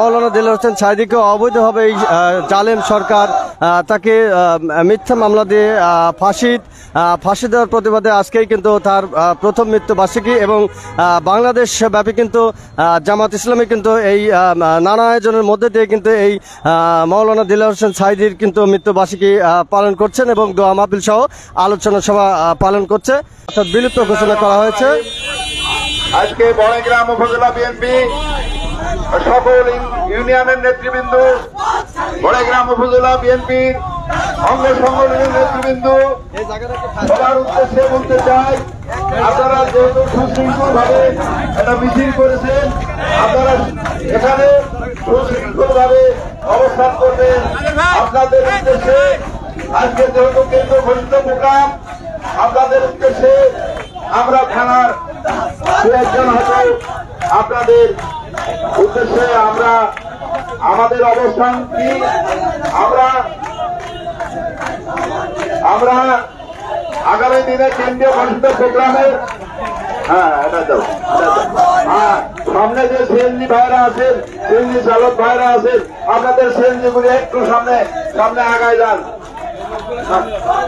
মাওলানা দেলোয়ার হোসেন সাঈদীকে অবৈধভাবে এই জালেম সরকার তাকে মিথ্যা মামলা দিয়ে ফাঁসি দেওয়ার প্রতিবাদে আজকেই কিন্তু তার প্রথম মৃত্যুবার্ষিকী এবং বাংলাদেশ ব্যাপী কিন্তু জামাত ইসলামী কিন্তু এই নানা আয়োজনের মধ্যে দিয়ে কিন্তু এই মাওলানা দেলোয়ার হোসেন সাঈদীর কিন্তু মৃত্যুবার্ষিকী পালন করছেন এবং দোয়া মাহফিল সহ আলোচনা সভা পালন করছে, অর্থাৎ বিলুপ্ত ঘোষণা করা হয়েছে। আজকে বড়গ্রাম উপজেলা বিএনপি সকল ইউনিয়নের নেতৃবৃন্দ, বড়গ্রাম উপজেলা বিএনপির অঙ্গ সংগঠনের নেতৃবৃন্দ সবার উদ্দেশ্যে বলতে চাই, আপনারা যেহেতু সুশৃঙ্খল ভাবে একটা মিছিল করেছেন, আপনারা এখানে সুশৃঙ্খল ভাবে অবস্থান করবেন। আপনাদের উদ্দেশ্যে আজকে যেহেতু কেন্দ্র ঘোষিত প্রোগ্রাম, আপনাদের উদ্দেশ্যে আমরা থানার একজন হয়তো আপনাদের উদ্দেশ্যে আমরা আমাদের অবস্থান কি আমরা আগামী দিনে কেন্দ্রীয় ঘোষিত প্রোগ্রামের সামনে যে সিএনজি ভাইরা আছেন, সিএনজি চালক ভাইরা আছেন, আপনাদের সিএনজি গুলি একটু সামনে আগায় যান।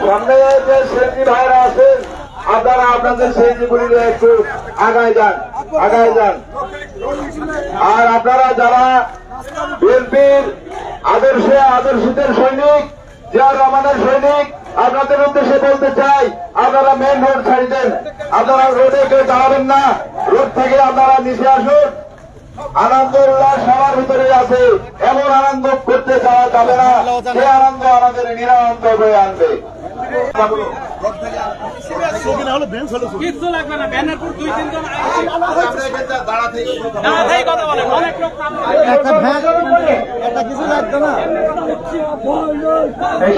সামনে যে সিএনজি ভাইরা আছেন আপনারা আপনাদের সিএনজি গুলি একটু আগায় যান। আর আপনারা যারা বিএনপির আদর্শিতের সৈনিক, জিয়াউর রহমানের সৈনিক, আপনাদের উদ্দেশ্যে বলতে চাই, আপনারা মেন রোড ছাড়ি দেন, আপনারা রোডে কেউ দাঁড়াবেন না, রোড থেকে আপনারা নিচে আসুন। আনন্দ উল্লাস সবার ভিতরে আছে, এমন আনন্দ করতে চাওয়া যাবে না, সে আনন্দ আমাদের নিরানন্দ হয়ে আনবে।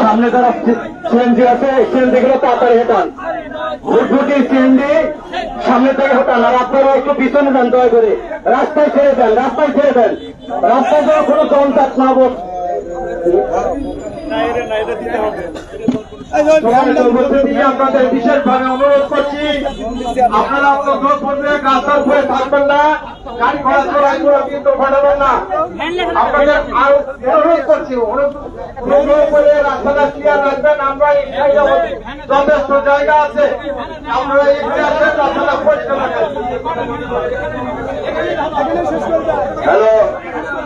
সামনে যারা সিএনজি আছে, সিএনজি গুলো তাড়াতাড়ি হেঁটান, ভুটভুটি সিএনজি সামনে থেকে হেঁটান। আর আপনারা একটু পিছনে যান, দয়া করে রাস্তায় ছেড়ে দেন, রাস্তায় যাওয়া কোনো কনট্যাক্ট না বল। আপনাদের বিশেষভাবে অনুরোধ করছি, আপনারা আপনাদের রাস্তার উপরে থাকবেন না, গাড়ি ঘোড়া চড়াই করে কিন্তু ঘটাবেন না। আপনাদের অনুরোধ করছি, করে রাস্তাটা ক্লিয়ার রাখবেন। আমরা যথেষ্ট জায়গা আছে, আপনারা এখানে আসবেন, রাস্তাটা পরিষ্কার রাখবেন। হ্যালো,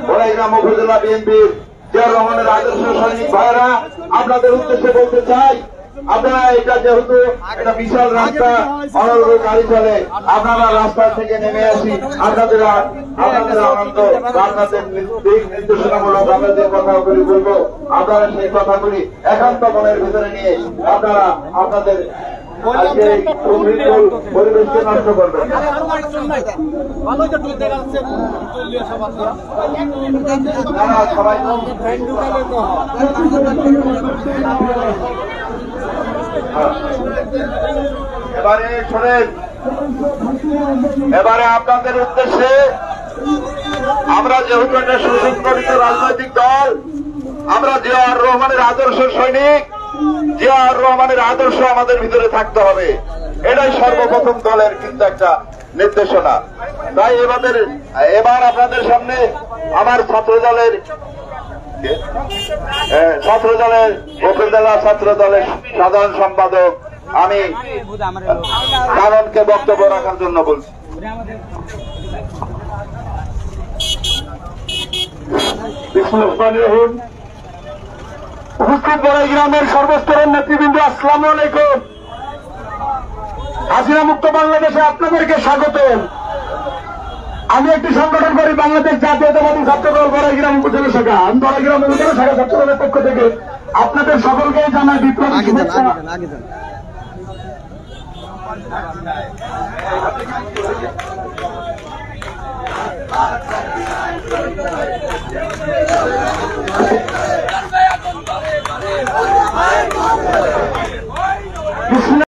বড়গ্রাম উপজেলা বিএনপির জিয়াউর রহমানের আদর্শ সৈনিক ভাইরা, আপনাদের উদ্দেশ্যে বলতে চাই, আপনারা এটা যেহেতু একটা বিশাল রাস্তা, অনর্গল গাড়ি চলে, আপনারা রাস্তা থেকে নেমে আসি, আপনাদের আনন্দ, আপনাদের দিক নির্দেশনামূলক আমরা যে কথাগুলি বলবো, আপনারা সেই কথাগুলি একান্ত মনের ভিতরে নিয়ে আপনারা আপনাদের পরিবেশকে নষ্ট করবেন। সবাই এবারে শোনেন, এবারে আপনাদের উদ্দেশ্যে, আমরা যেহেতু একটা সুশৃঙ্খলিত রাজনৈতিক দল, আমরা জিয়াউর রহমানের আদর্শ সৈনিক, জিয়াউর রহমানের আদর্শ আমাদের ভিতরে থাকতে হবে, এটাই সর্বপ্রথম দলের কিন্তু একটা নির্দেশনা। তাই এবার আপনাদের সামনে আমার ছাত্রদলের উপজেলা ছাত্র দলের সাধারণ সম্পাদক আমি কারণকে বক্তব্য রাখার জন্য বলছি। উপস্থিত বড়গ্রামের সর্বস্তরের নেতৃবৃন্দ, আসসালামু আলাইকুম। হাসিনা মুক্ত বাংলাদেশে আপনাদেরকে স্বাগত। আমি একটি সংগঠন করি, বাংলাদেশ জাতীয়তাবাদী ছাত্রদল বড়গ্রাম উপজেলা শাখা। আমি বড়গ্রাম উপজেলা শাখা ছাত্রদলের পক্ষ থেকে আপনাদের সকলকে জানাই বিপ্লবী শুভেচ্ছা।